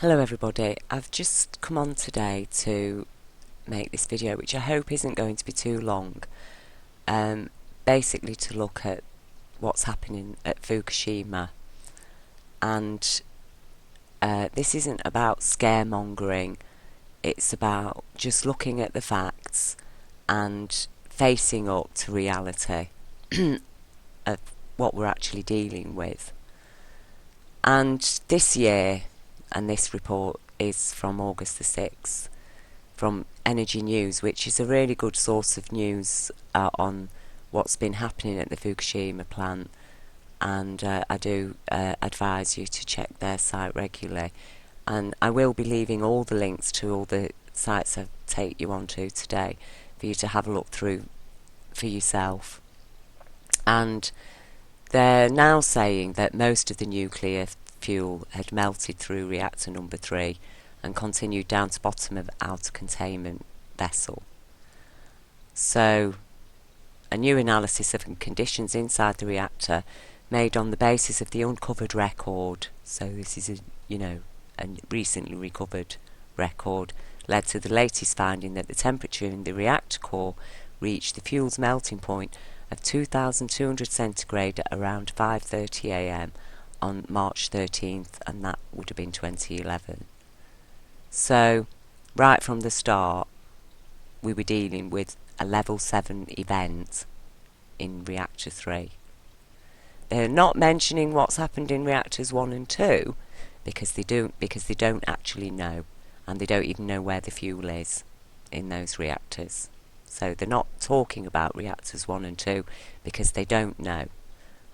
Hello everybody, I've just come on today to make this video, which I hope isn't going to be too long, basically to look at what's happening at Fukushima. And this isn't about scaremongering, it's about just looking at the facts and facing up to reality of what we're actually dealing with. And this year, and this report is from August the 6th, from Energy News, which is a really good source of news on what's been happening at the Fukushima plant, and I do advise you to check their site regularly. And I will be leaving all the links to all the sites I take you onto today for you to have a look through for yourself. And they're now saying that most of the nuclear fuel had melted through reactor number 3 and continued down to bottom of outer containment vessel. So a new analysis of conditions inside the reactor made on the basis of the uncovered record, so this is a recently recovered record, led to the latest finding that the temperature in the reactor core reached the fuel's melting point of 2,200 centigrade at around 5:30 a.m. on March 13th, and that would have been 2011. So right from the start we were dealing with a level 7 event in reactor 3. They're not mentioning what's happened in reactors 1 and 2 because they don't actually know, and they don't even know where the fuel is in those reactors. So they're not talking about reactors 1 and 2 because they don't know.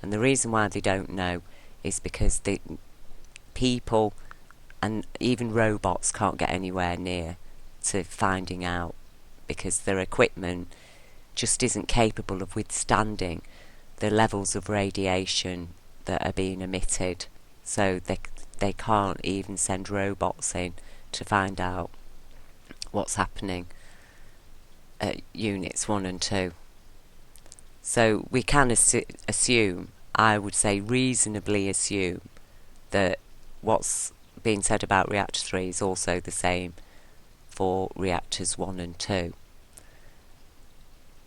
And the reason why they don't know is because the people and even robots can't get anywhere near to finding out, because their equipment just isn't capable of withstanding the levels of radiation that are being emitted. So they can't even send robots in to find out what's happening at units 1 and 2. So we can assume, I would say reasonably assume, that what's being said about reactor 3 is also the same for reactors 1 and 2.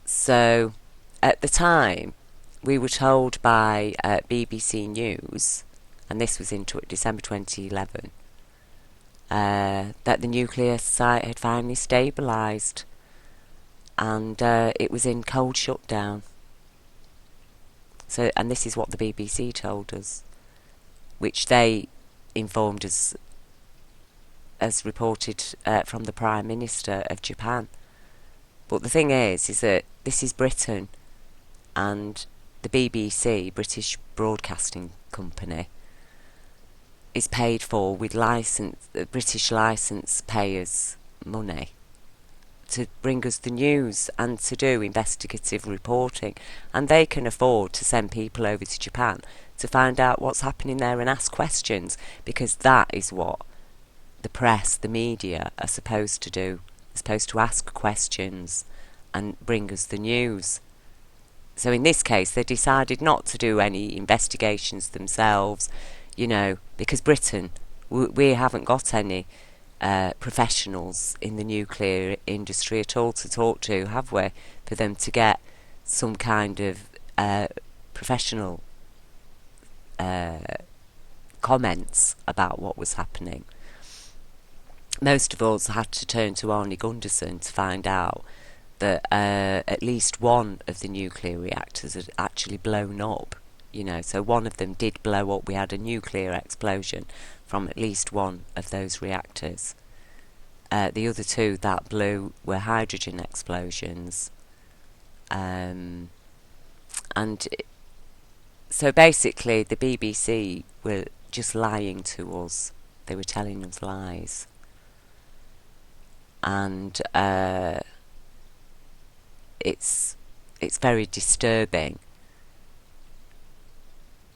So at the time we were told by BBC News, and this was in December 2011, that the nuclear site had finally stabilised and it was in cold shutdown. So, and this is what the BBC told us, which they informed us as reported from the Prime Minister of Japan. But the thing is that this is Britain, and the BBC, British Broadcasting Company, is paid for with British licence payers' money to bring us the news and to do investigative reporting, and they can afford to send people over to Japan to find out what's happening there and ask questions, because that is what the press, the media, are supposed to do. They're supposed to ask questions and bring us the news. So in this case they decided not to do any investigations themselves, because Britain, we haven't got any professionals in the nuclear industry at all to talk to, have we, for them to get some kind of professional comments about what was happening. Most of us had to turn to Arnie Gunderson to find out that at least one of the nuclear reactors had actually blown up. So one of them did blow up. We had a nuclear explosion from at least one of those reactors. The other two that blew were hydrogen explosions. So basically the BBC were just lying to us. They were telling us lies. And it's very disturbing.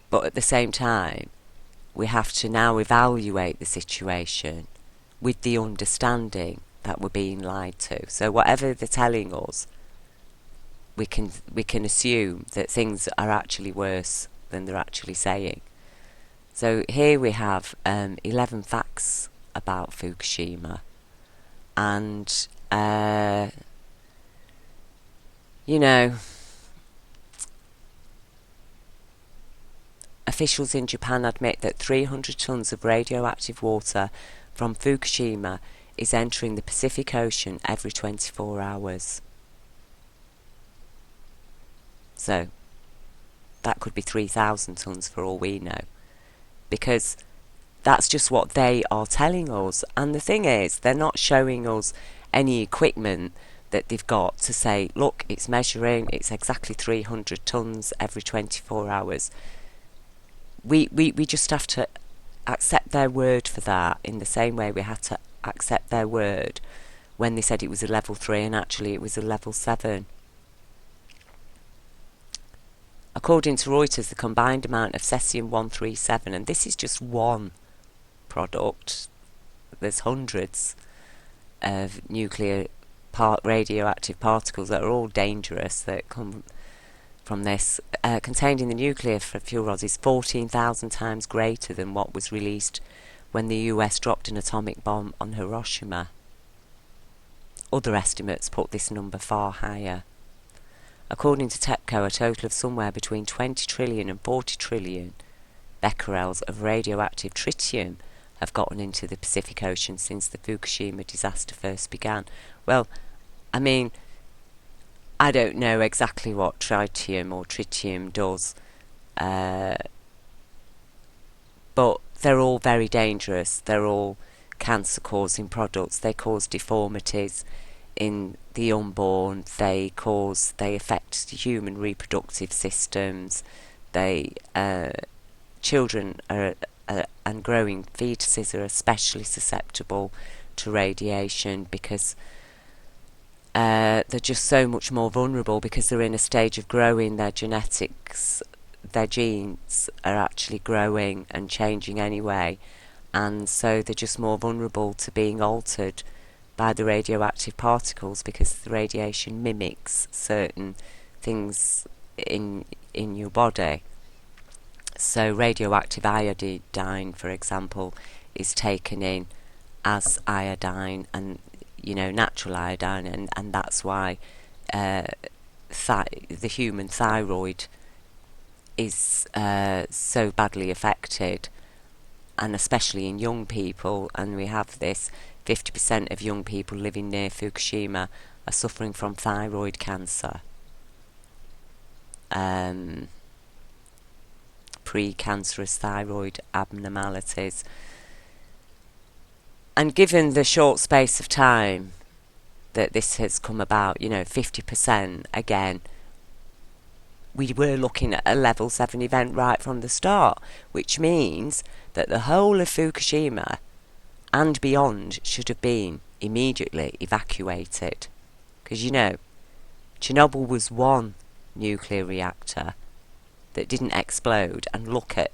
But at the same time, we have to now evaluate the situation with the understanding that we're being lied to. So whatever they're telling us, we can assume that things are actually worse than they're actually saying. So here we have 11 facts about Fukushima. And, you know, officials in Japan admit that 300 tons of radioactive water from Fukushima is entering the Pacific Ocean every 24 hours. So, that could be 3,000 tons for all we know. Because that's just what they are telling us. And the thing is, they're not showing us any equipment that they've got to say, look, it's measuring, it's exactly 300 tons every 24 hours. We just have to accept their word for that, in the same way we had to accept their word when they said it was a level 3 and actually it was a level 7. According to Reuters, the combined amount of cesium-137, and this is just one product, there's hundreds of nuclear radioactive particles that are all dangerous that come from this, contained in the nuclear fuel rods is 14,000 times greater than what was released when the US dropped an atomic bomb on Hiroshima. Other estimates put this number far higher. According to TEPCO, a total of somewhere between 20 trillion and 40 trillion becquerels of radioactive tritium have gotten into the Pacific Ocean since the Fukushima disaster first began. Well, I mean, I don't know exactly what tritium or tritium does, but they're all very dangerous. They're all cancer-causing products. They cause deformities in the unborn. They affect the human reproductive systems. Children and growing fetuses are especially susceptible to radiation because they're just so much more vulnerable because they're in a stage of growing. Their genetics, their genes are actually growing and changing anyway, and so they're just more vulnerable to being altered by the radioactive particles because the radiation mimics certain things in your body. So radioactive iodine, for example, is taken in as iodine and natural iodine, and that's why the human thyroid is so badly affected, and especially in young people. And we have this 50% of young people living near Fukushima are suffering from thyroid cancer, precancerous thyroid abnormalities. And given the short space of time that this has come about, 50% again, we were looking at a level 7 event right from the start, which means that the whole of Fukushima and beyond should have been immediately evacuated. Because, Chernobyl was one nuclear reactor that didn't explode, and look at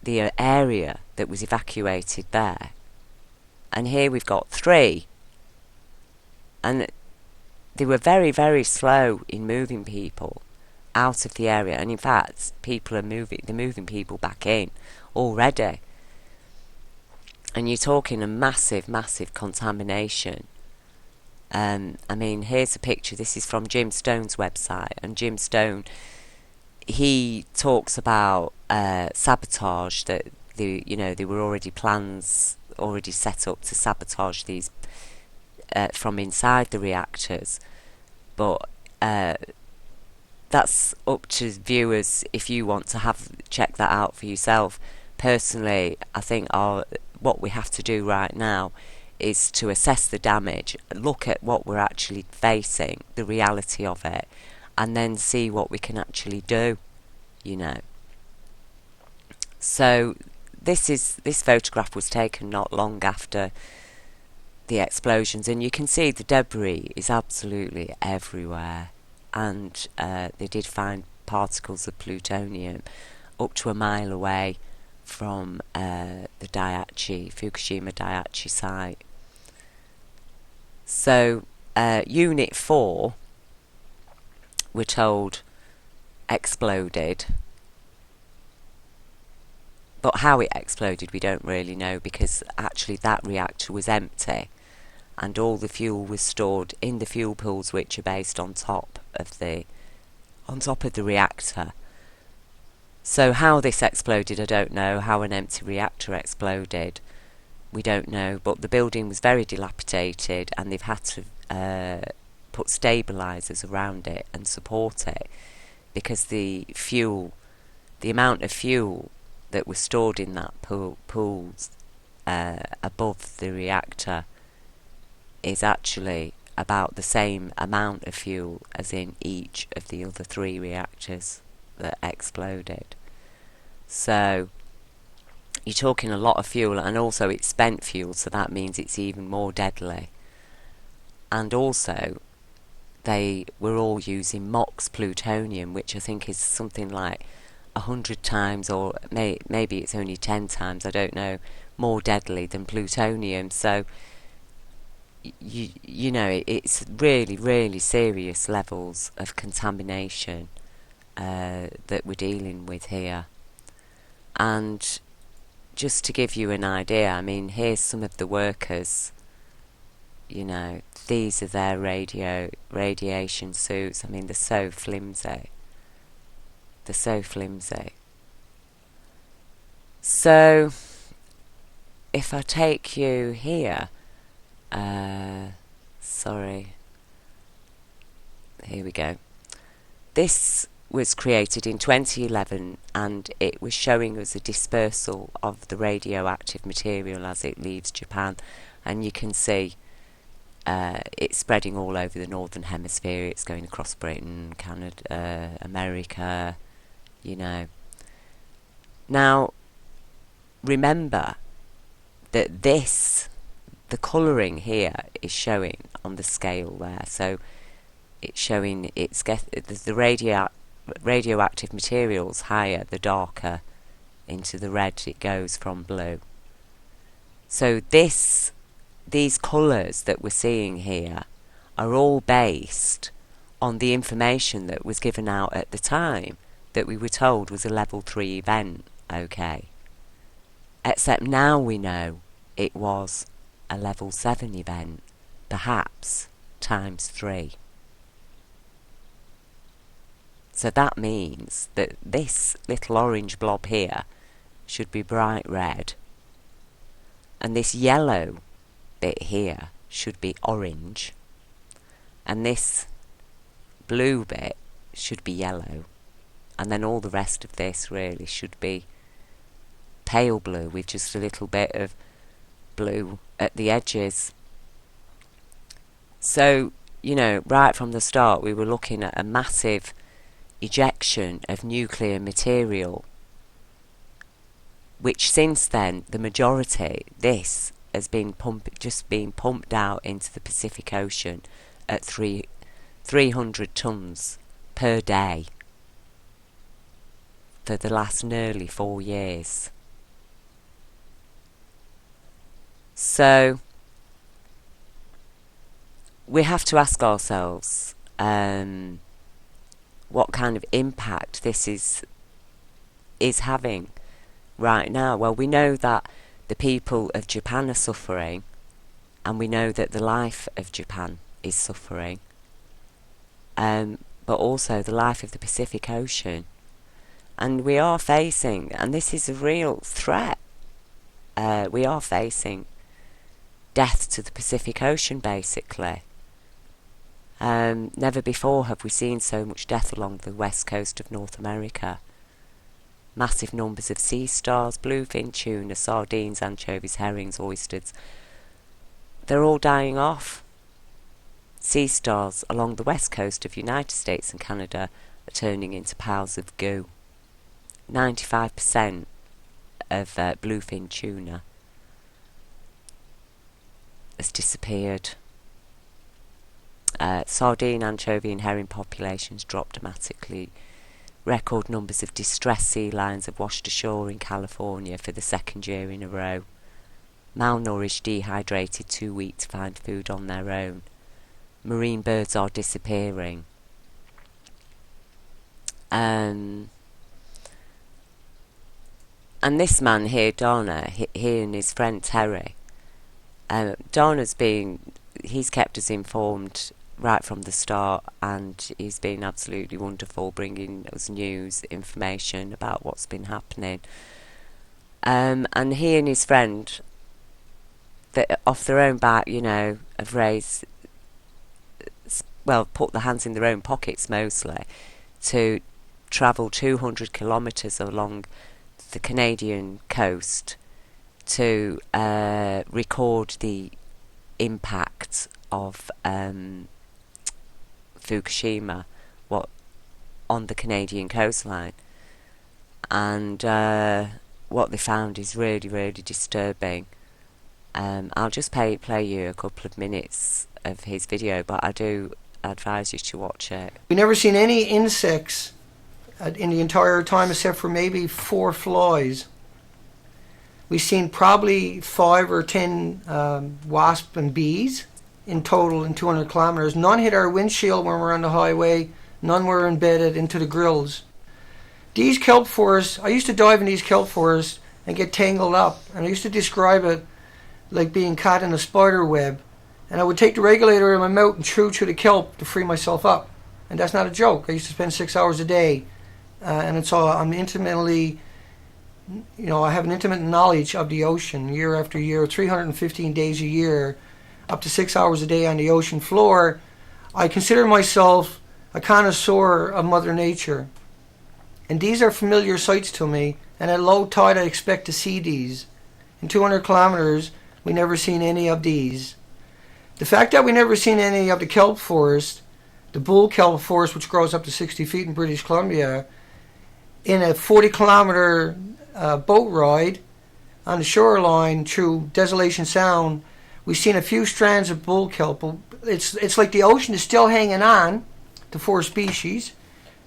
the area that was evacuated there. And here we've got 3. And they were very, very slow in moving people out of the area. And in fact, they're moving people back in already. And you're talking a massive, massive contamination. I mean, here's a picture. This is from Jim Stone's website. And Jim Stone, he talks about sabotage, that there were already plans already set up to sabotage these from inside the reactors, but that's up to viewers if you want to check that out for yourself. Personally, I think what we have to do right now is to assess the damage, look at what we're actually facing, the reality of it, and then see what we can actually do, So this photograph was taken not long after the explosions, and you can see the debris is absolutely everywhere, and they did find particles of plutonium up to a mile away from the Fukushima Daiichi site. So Unit 4, we're told, exploded, But how it exploded we don't really know, because actually that reactor was empty and all the fuel was stored in the fuel pools, which are based on top of the reactor. So how this exploded I don't know. How an empty reactor exploded we don't know, but the building was very dilapidated and they've had to put stabilisers around it and support it, because the amount of fuel that was stored in that pools above the reactor is actually about the same amount of fuel as in each of the other 3 reactors that exploded. So you're talking a lot of fuel, and also it's spent fuel, so that means it's even more deadly. And also they were all using MOX plutonium, which I think is something like 100 times, or maybe it's only 10 times, I don't know, more deadly than plutonium. So you know, it's really, really serious levels of contamination that we're dealing with here. And just to give you an idea, I mean, here's some of the workers, you know, these are their radiation suits. I mean, they're so flimsy. They're so flimsy. So, if I take you here, sorry, here we go. This was created in 2011 and it was showing us a dispersal of the radioactive material as it leaves Japan, and you can see it's spreading all over the northern hemisphere. It's going across Britain, Canada, America, you know. Now remember that the colouring here is showing on the scale there, so it's showing the radioactive materials higher, the darker into the red it goes from blue. So these colours that we're seeing here are all based on the information that was given out at the time that we were told was a level 3 event, okay? Except now we know it was a level 7 event, perhaps times 3. So that means that this little orange blob here should be bright red, and this yellow bit here should be orange, and this blue bit should be yellow, and then all the rest of this really should be pale blue with just a little bit of blue at the edges. So, you know, right from the start we were looking at a massive ejection of nuclear material, which since then the majority, this has been pumped out into the Pacific Ocean at 300 tons per day for the last nearly 4 years. So we have to ask ourselves what kind of impact this is having right now. Well, we know that the people of Japan are suffering, and we know that the life of Japan is suffering, but also the life of the Pacific Ocean. And we are facing, and this is a real threat, we are facing death to the Pacific Ocean, basically. Never before have we seen so much death along the west coast of North America. Massive numbers of sea stars, bluefin tuna, sardines, anchovies, herrings, oysters. They're all dying off. Sea stars along the west coast of United States and Canada are turning into piles of goo. 95% of bluefin tuna has disappeared. Sardine, anchovy and herring populations dropped dramatically. Record numbers of distressed sea lions have washed ashore in California for the 2nd year in a row. Malnourished, dehydrated, too weak to find food on their own. Marine birds are disappearing. And this man here, Donna, he and his friend Terry, he's kept us informed right from the start, and he's been absolutely wonderful bringing us news, information about what's been happening. And he and his friend, that off their own back, have raised, put their hands in their own pockets mostly, to travel 200 kilometres along the Canadian coast to record the impact of Fukushima on the Canadian coastline. And what they found is really, really disturbing. I'll just play you a couple of minutes of his video, but I do advise you to watch it. We've never seen any insects in the entire time except for maybe 4 flies. We've seen probably 5 or 10 wasps and bees in total in 200 kilometers. None hit our windshield when we're on the highway. None were embedded into the grills. These kelp forests, I used to dive in these kelp forests and get tangled up, and I used to describe it like being caught in a spider web. And I would take the regulator in my mouth and chew through the kelp to free myself up. And that's not a joke. I used to spend 6 hours a day. And so I'm intimately, I have an intimate knowledge of the ocean year after year, 315 days a year, up to 6 hours a day on the ocean floor. I consider myself a connoisseur of Mother Nature. And these are familiar sights to me. And at low tide, I expect to see these. In 200 kilometers, we never seen any of these. The fact that we never seen any of the kelp forest, the bull kelp forest, which grows up to 60 feet in British Columbia, in a 40-kilometer boat ride on the shoreline through Desolation Sound, we've seen a few strands of bull kelp. It's like the ocean is still hanging on to 4 species,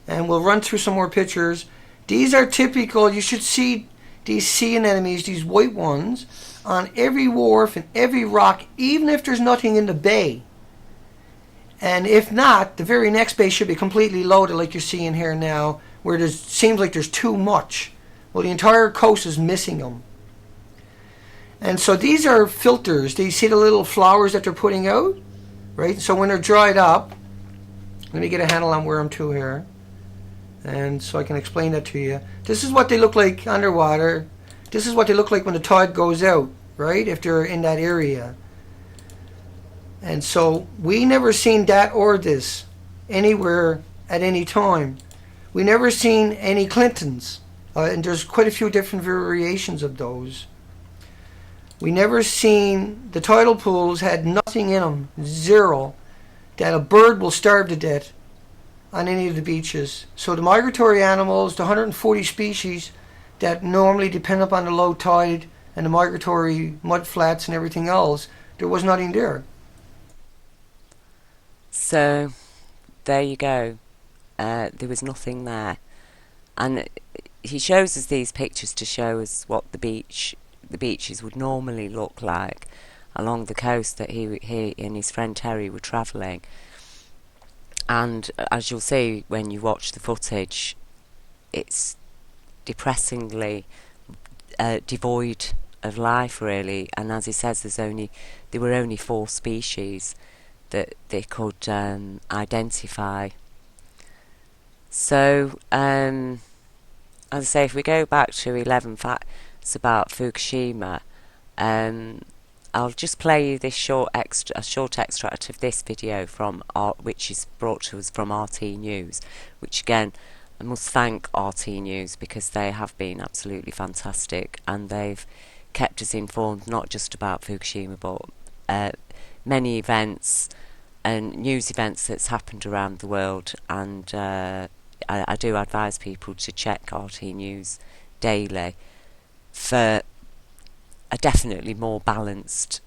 and we'll run through some more pictures. These are typical. You should see these sea anemones, these white ones, on every wharf and every rock, even if there's nothing in the bay. And if not, the very next bay should be completely loaded like you're seeing here now, where it seems like there's too much. Well, the entire coast is missing them. And so these are filters. Do you see the little flowers that they're putting out? Right? So when they're dried up, let me get a handle on where I'm to here. And so I can explain that to you. This is what they look like underwater. This is what they look like when the tide goes out, right? If they're in that area. And so we never seen that or this anywhere at any time. We never seen any Clintons. And there's quite a few different variations of those. We never seen, the tidal pools had nothing in them, 0, that a bird will starve to death on any of the beaches. So the migratory animals, the 140 species that normally depend upon the low tide and the migratory mud flats and everything else, there was nothing there. So there you go. There was nothing there. And he shows us these pictures to show us what the beaches would normally look like along the coast that he and his friend Terry were travelling. And as you'll see when you watch the footage, it's depressingly devoid of life, really. And as he says, there were only 4 species that they could identify. So, as I say, if we go back to 11 facts about Fukushima, I'll just play you this short extract of this video which is brought to us from RT News, which again, I must thank RT News because they have been absolutely fantastic, and they've kept us informed not just about Fukushima but many events and news events that's happened around the world. And I do advise people to check RT News daily for a definitely more balanced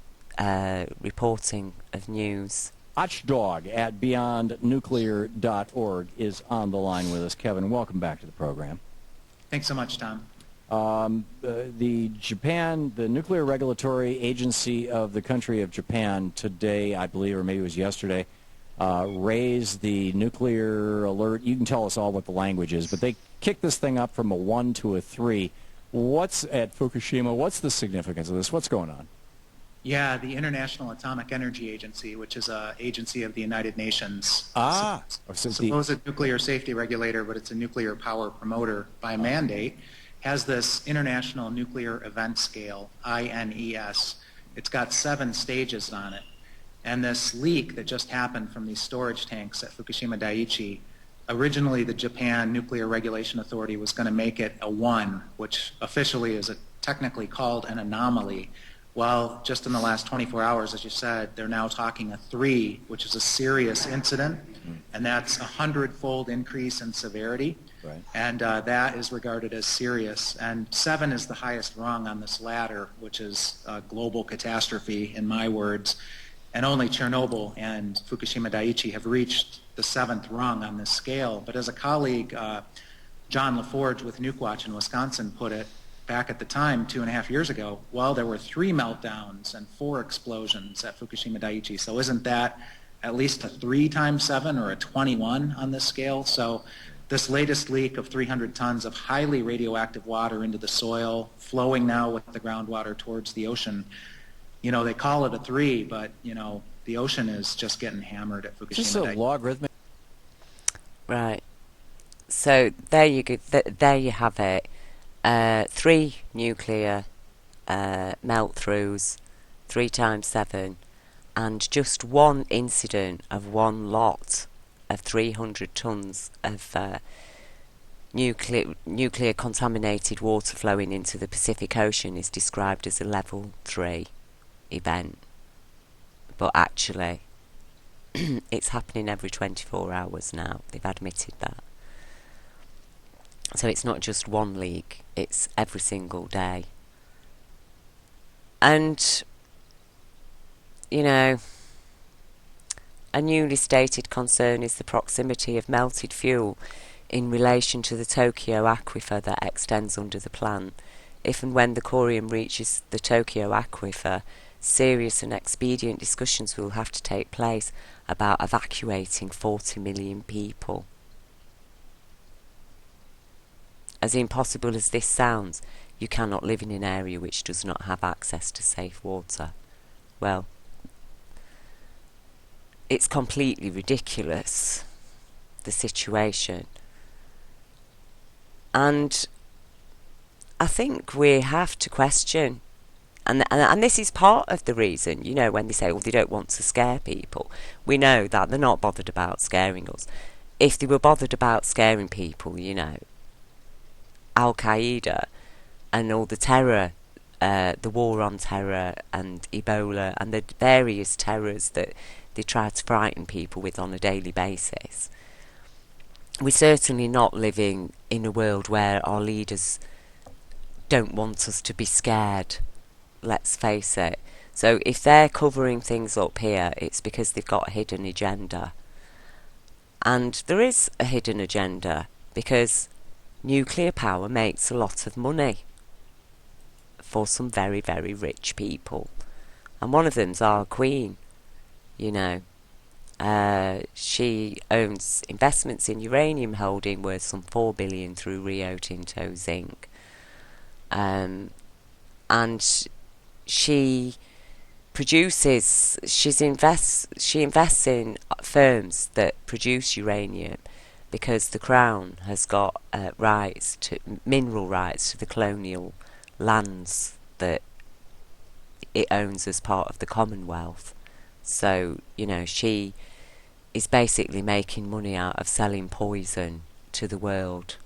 reporting of news. Watchdog at beyondnuclear.org is on the line with us. Kevin, welcome back to the program. Thanks so much, Tom. The Nuclear Regulatory Agency of the country of Japan today, I believe, or maybe it was yesterday, raised the nuclear alert. You can tell us all what the language is, but they kicked this thing up from a 1 to a 3 What's at Fukushima? What's the significance of this? What's going on? Yeah, the International Atomic Energy Agency, which is an agency of the United Nations, So supposed nuclear safety regulator, but it's a nuclear power promoter by mandate, has this International Nuclear Event Scale, INES. It's got 7 stages on it. And this leak that just happened from these storage tanks at Fukushima Daiichi, originally the Japan Nuclear Regulation Authority was going to make it a 1, which officially is technically called an anomaly. Well, just in the last 24 hours, as you said, they're now talking a 3, which is a serious incident, and that's a 100-fold increase in severity. Right. And that is regarded as serious. And 7 is the highest rung on this ladder, which is a global catastrophe, in my words. And only Chernobyl and Fukushima Daiichi have reached the 7th rung on this scale. But as a colleague, John LaForge with Nukewatch in Wisconsin put it, back at the time, 2.5 years ago, well, there were 3 meltdowns and 4 explosions at Fukushima Daiichi. So isn't that at least a 3 times 7 or a 21 on this scale? So this latest leak of 300 tons of highly radioactive water into the soil, flowing now with the groundwater towards the ocean, you know, they call it a 3, but, you know, the ocean is just getting hammered at Fukushima Just a Daiichi. logarithmic. Right. So there you go. There you have it. 3 nuclear melt-throughs, 3 times 7, and just one incident of one lot of 300 tons of nuclear contaminated water flowing into the Pacific Ocean is described as a level 3 event. But actually, it's happening every 24 hours now. They've admitted that. So it's not just one leak, it's every single day. And, you know, a newly stated concern is the proximity of melted fuel in relation to the Tokyo aquifer that extends under the plant. If and when the corium reaches the Tokyo aquifer, serious and expedient discussions will have to take place about evacuating 40 million people. As impossible as this sounds, you cannot live in an area which does not have access to safe water. Well, it's completely ridiculous, the situation. And I think we have to question, and this is part of the reason, you know, when they say, well, they don't want to scare people. We know that they're not bothered about scaring us. If they were bothered about scaring people, you know, Al-Qaeda and all the terror, the war on terror and Ebola and the various terrors that they try to frighten people with on a daily basis. We're certainly not living in a world where our leaders don't want us to be scared, let's face it. So if they're covering things up here, it's because they've got a hidden agenda. And there is a hidden agenda because nuclear power makes a lot of money for some very, very rich people. And one of them's our Queen, you know. She owns investments in uranium holding worth some 4 billion through Rio Tinto Zinc. And she invests in firms that produce uranium because the Crown has got mineral rights to the colonial lands that it owns as part of the Commonwealth. So, you know, she is basically making money out of selling poison to the world.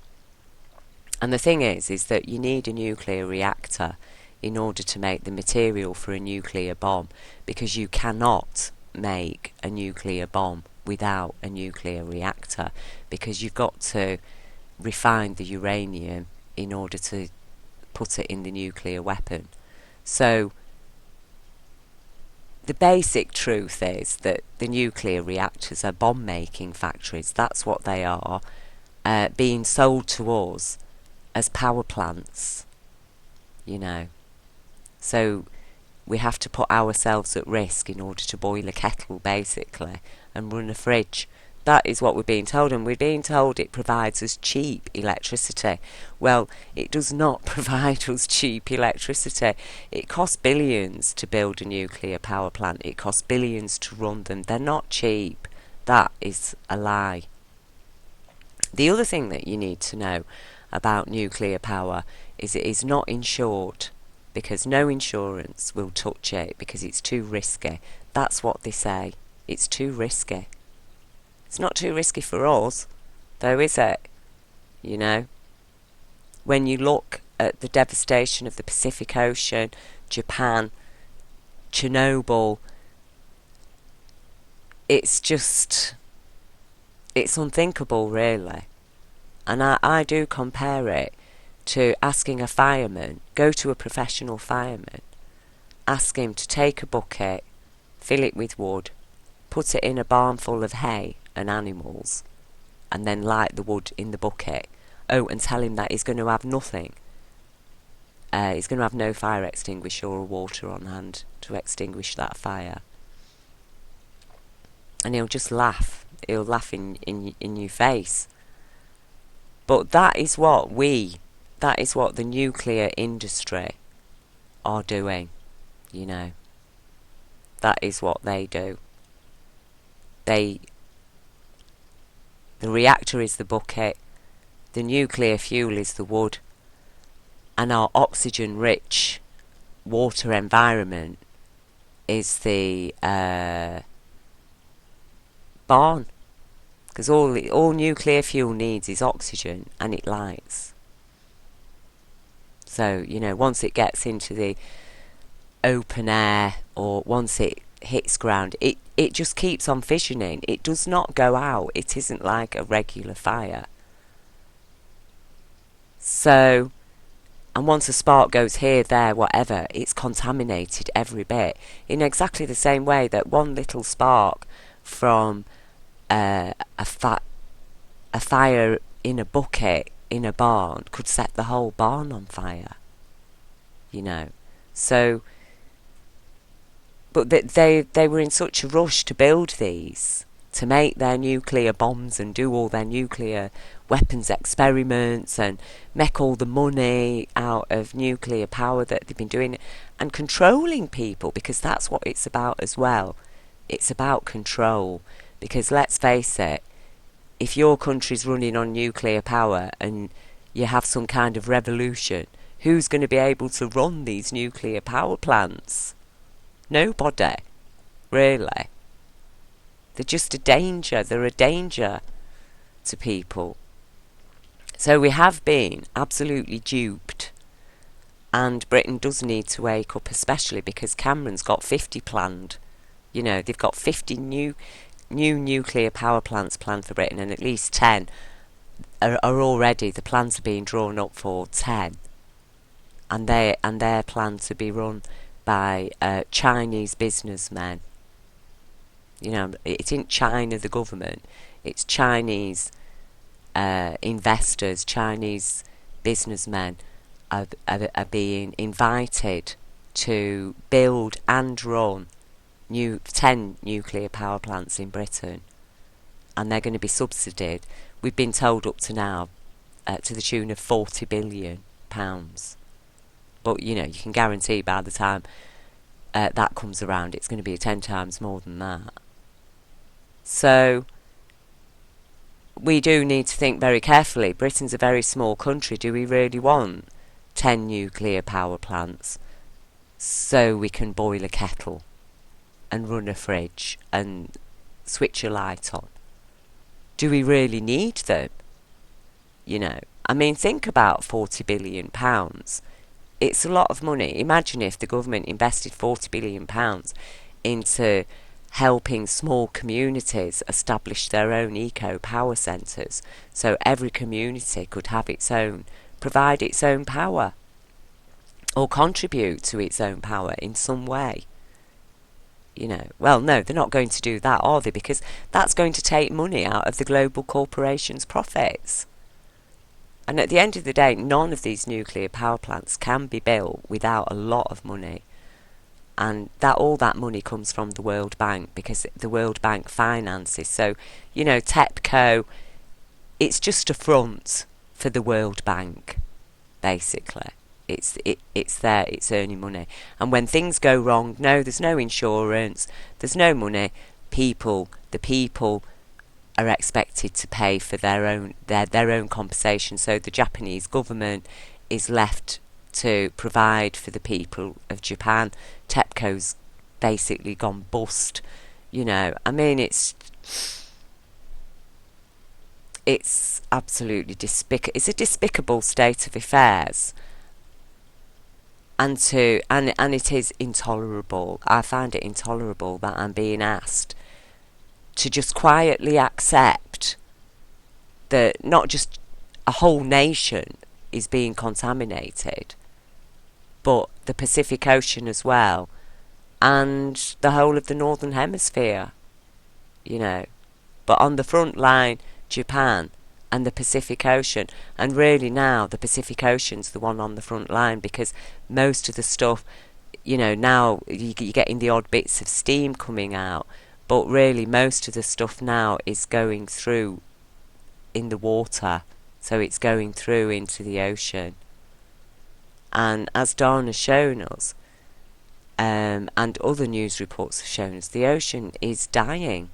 And the thing is that you need a nuclear reactor in order to make the material for a nuclear bomb, because you cannot make a nuclear bomb without a nuclear reactor, because you've got to refine the uranium in order to put it in the nuclear weapon. So the basic truth is that the nuclear reactors are bomb-making factories. That's what they are, being sold to us as power plants, you know. So we have to put ourselves at risk in order to boil a kettle, basically, and run a fridge That is what we're being told, and we're being told it provides us cheap electricity. Well, it does not provide us cheap electricity. It costs billions to build a nuclear power plant. It costs billions to run them. They're not cheap. That is a lie. The other thing that you need to know about nuclear power is it is not insured, because no insurance will touch it because it's too risky. That's what they say. It's too risky. It's not too risky for us, though, is it? You know? When you look at the devastation of the Pacific Ocean, Japan, Chernobyl, it's unthinkable, really. And I do compare it to asking a fireman, go to a professional fireman, ask him to take a bucket, fill it with wood, put it in a barn full of hay and animals, and then light the wood in the bucket. Oh, and tell him that he's going to have nothing. He's going to have no fire extinguisher or water on hand to extinguish that fire. And he'll just laugh. He'll laugh in your face. But that is what the nuclear industry are doing, you know. That is what they do. The reactor is the bucket, the nuclear fuel is the wood, and our oxygen-rich water environment is the barn. Because all nuclear fuel needs is oxygen, and it lights. So, you know, once it gets into the open air, or once it hits ground, it just keeps on fissioning. It does not go out. It isn't like a regular fire. So, and once a spark goes here, there, whatever, it's contaminated every bit. In exactly the same way that one little spark from a fire in a bucket in a barn could set the whole barn on fire. You know. So, but they were in such a rush to build these, to make their nuclear bombs and do all their nuclear weapons experiments and make all the money out of nuclear power that they've been doing, and controlling people, because that's what it's about as well. It's about control, because let's face it, if your country's running on nuclear power and you have some kind of revolution, who's going to be able to run these nuclear power plants? Nobody, really. They're just a danger. They're a danger to people. So we have been absolutely duped, and Britain does need to wake up, especially because Cameron's got 50 planned. You know, they've got 50 new nuclear power plants planned for Britain, and at least 10 are already, the plans are being drawn up for 10, and they're planned to be run by Chinese businessmen. You know, it isn't China the government, it's Chinese investors, Chinese businessmen are being invited to build and run 10 nuclear power plants in Britain, and they're going to be subsidised. We've been told up to now to the tune of £40 billion. But, you know, you can guarantee by the time that comes around, it's going to be 10 times more than that. So, we do need to think very carefully. Britain's a very small country. Do we really want 10 nuclear power plants so we can boil a kettle and run a fridge and switch a light on? Do we really need them? You know, I mean, think about £40 billion. It's a lot of money. Imagine if the government invested £40 billion into helping small communities establish their own eco-power centres, so every community could have provide its own power, or contribute to its own power in some way. You know, well, no, they're not going to do that, are they? Because that's going to take money out of the global corporations' profits. And at the end of the day, none of these nuclear power plants can be built without a lot of money. and that all that money comes from the World Bank, because the World Bank finances. So, you know, TEPCO, it's just a front for the World Bank, basically. It's there, it's earning money. And when things go wrong, no, there's no insurance, there's no money. The people are expected to pay for their own compensation. So the Japanese government is left to provide for the people of Japan. TEPCO's basically gone bust. You know, I mean, it's absolutely it's a despicable state of affairs. And it is intolerable. I find it intolerable that I'm being asked to just quietly accept that not just a whole nation is being contaminated, but the Pacific Ocean as well, and the whole of the Northern Hemisphere, you know. But on the front line, Japan and the Pacific Ocean, and really now the Pacific Ocean's the one on the front line, because most of the stuff, you know, now you're getting the odd bits of steam coming out, but really most of the stuff now is going through in the water, so it's going through into the ocean. And as Dawn has shown us, and other news reports have shown us, the ocean is dying.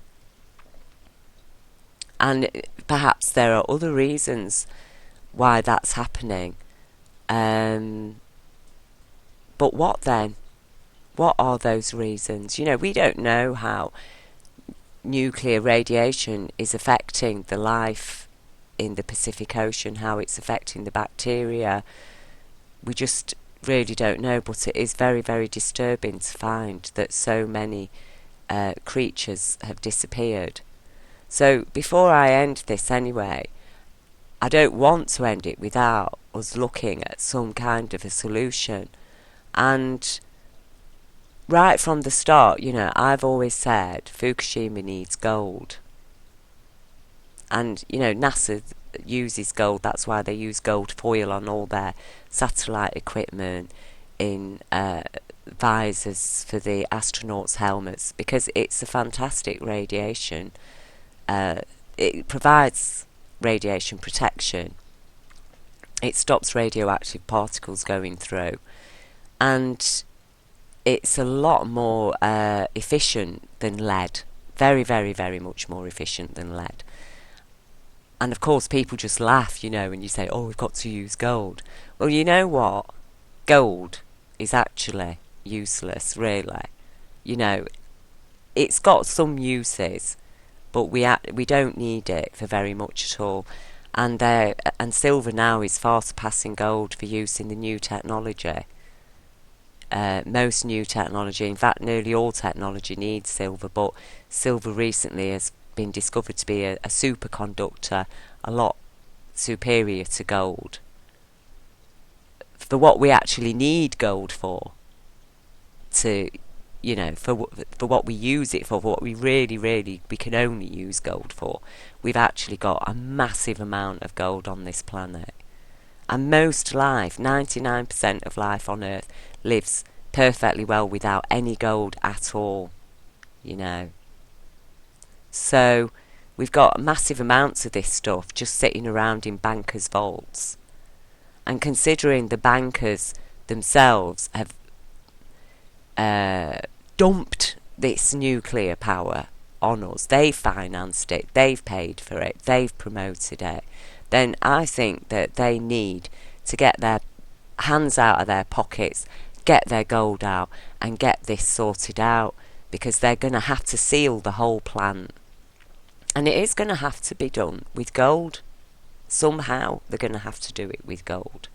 And perhaps there are other reasons why that's happening. But what then? What are those reasons? You know, we don't know how nuclear radiation is affecting the life in the Pacific Ocean, how it's affecting the bacteria. We just really don't know, but it is very, very disturbing to find that so many creatures have disappeared. So before I end this anyway, I don't want to end it without us looking at some kind of a solution. And right from the start, you know, I've always said Fukushima needs gold. And, you know, NASA uses gold. That's why they use gold foil on all their satellite equipment, in visors for the astronauts' helmets, because it's a fantastic radiation. It provides radiation protection. It stops radioactive particles going through, and it's a lot more efficient than lead. Very, very, very much more efficient than lead. And of course people just laugh, you know, when you say, oh, we've got to use gold. Well, you know what? Gold is actually useless, really. You know, it's got some uses, but we don't need it for very much at all. And silver now is far surpassing gold for use in the new technology. Most new technology, in fact nearly all technology, needs silver, but silver recently has been discovered to be a superconductor, a lot superior to gold. For what we actually need gold for, to, you know, for what we use it for what we really, we can only use gold for, we've actually got a massive amount of gold on this planet. And most life, 99% of life on Earth, lives perfectly well without any gold at all, you know. So we've got massive amounts of this stuff just sitting around in bankers' vaults. And considering the bankers themselves have dumped this nuclear power on us, they've financed it, they've paid for it, they've promoted it, then I think that they need to get their hands out of their pockets, get their gold out, and get this sorted out, because they're going to have to seal the whole plant. And it is going to have to be done with gold. Somehow they're going to have to do it with gold.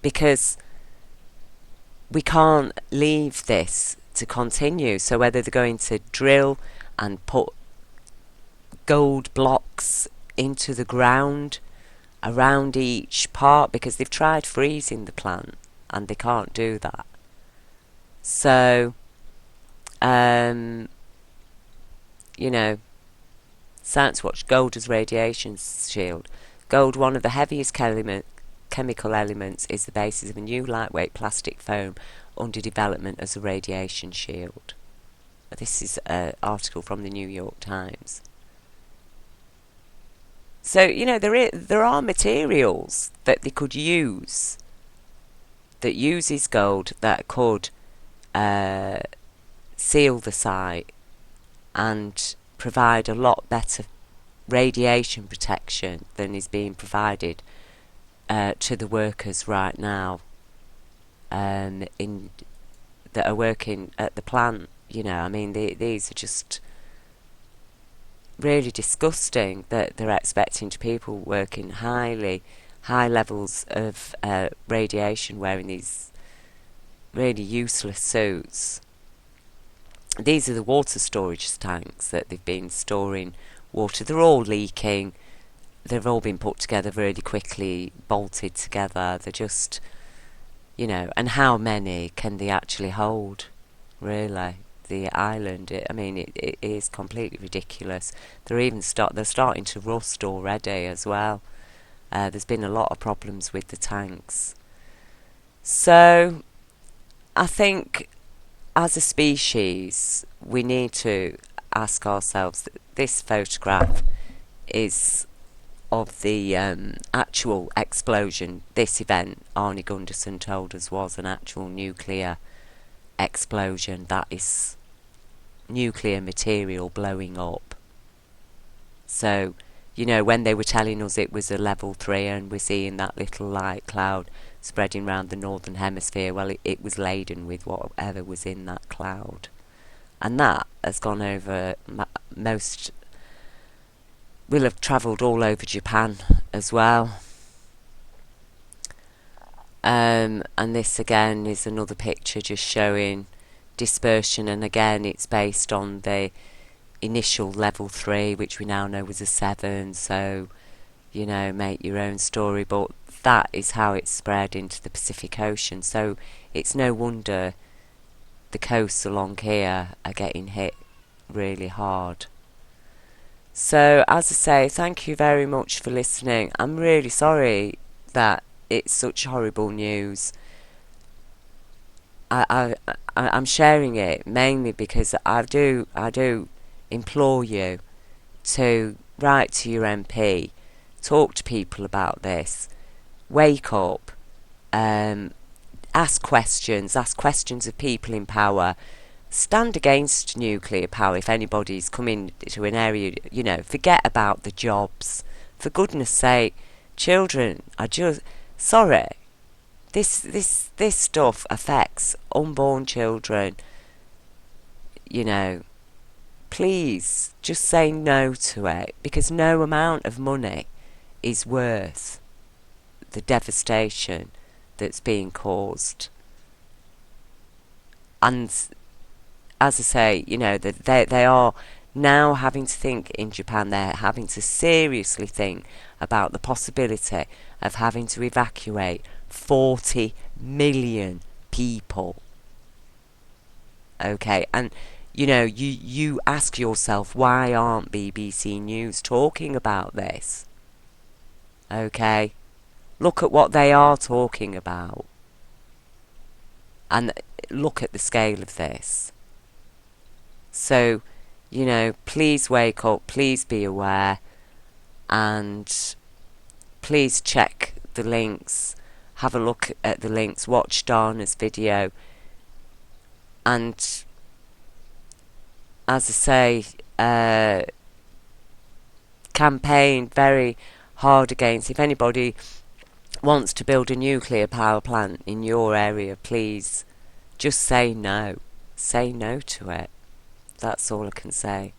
Because we can't leave this to continue. So whether they're going to drill and put gold blocks into the ground around each part, because they've tried freezing the plant and they can't do that. So, you know, Science Watch, gold as radiation shield. Gold, one of the heaviest chemical elements is the basis of a new lightweight plastic foam under development as a radiation shield. This is an article from the New York Times. So, you know, there are materials that they could use that uses gold that could seal the site and provide a lot better radiation protection than is being provided to the workers right now that are working at the plant. You know, I mean, these are just really disgusting that they're expecting people working high levels of radiation, wearing these really useless suits. These are the water storage tanks that they've been storing water. They're all leaking. They've all been put together really quickly, bolted together. They're just, you know, and how many can they actually hold, really? The island, it is completely ridiculous. They're starting to rust already as well. There's been a lot of problems with the tanks. So I think as a species we need to ask ourselves that this photograph is of the actual explosion. This event, Arnie Gunderson told us, was an actual nuclear explosion. That is nuclear material blowing up. So, you know, when they were telling us it was a level 3 and we're seeing that little light cloud spreading around the northern hemisphere, well, it was laden with whatever was in that cloud. And that has gone over will have travelled all over Japan as well. And this again is another picture just showing dispersion, and again it's based on the initial level 3, which we now know was a 7, so, you know, make your own story, but that is how it's spread into the Pacific Ocean. So it's no wonder the coasts along here are getting hit really hard. So, as I say, thank you very much for listening. I'm really sorry that it's such horrible news. I'm sharing it mainly because I do implore you to write to your MP, talk to people about this, wake up, ask questions of people in power, stand against nuclear power if anybody's coming to an area, you know, forget about the jobs. For goodness sake, children are just, sorry, this stuff affects unborn children, you know. Please just say no to it, because no amount of money is worth the devastation that's being caused. And as I say, you know, they are now having to think in Japan, they're having to seriously think about the possibility of having to evacuate 40 million people. Okay, and you know, you ask yourself, why aren't BBC News talking about this? Okay, look at what they are talking about, and look at the scale of this. So, you know, please wake up, please be aware, and please check the links, have a look at the links, watch Dana's video, and as I say, campaign very hard against. If anybody wants to build a nuclear power plant in your area, please just say no. Say no to it. That's all I can say.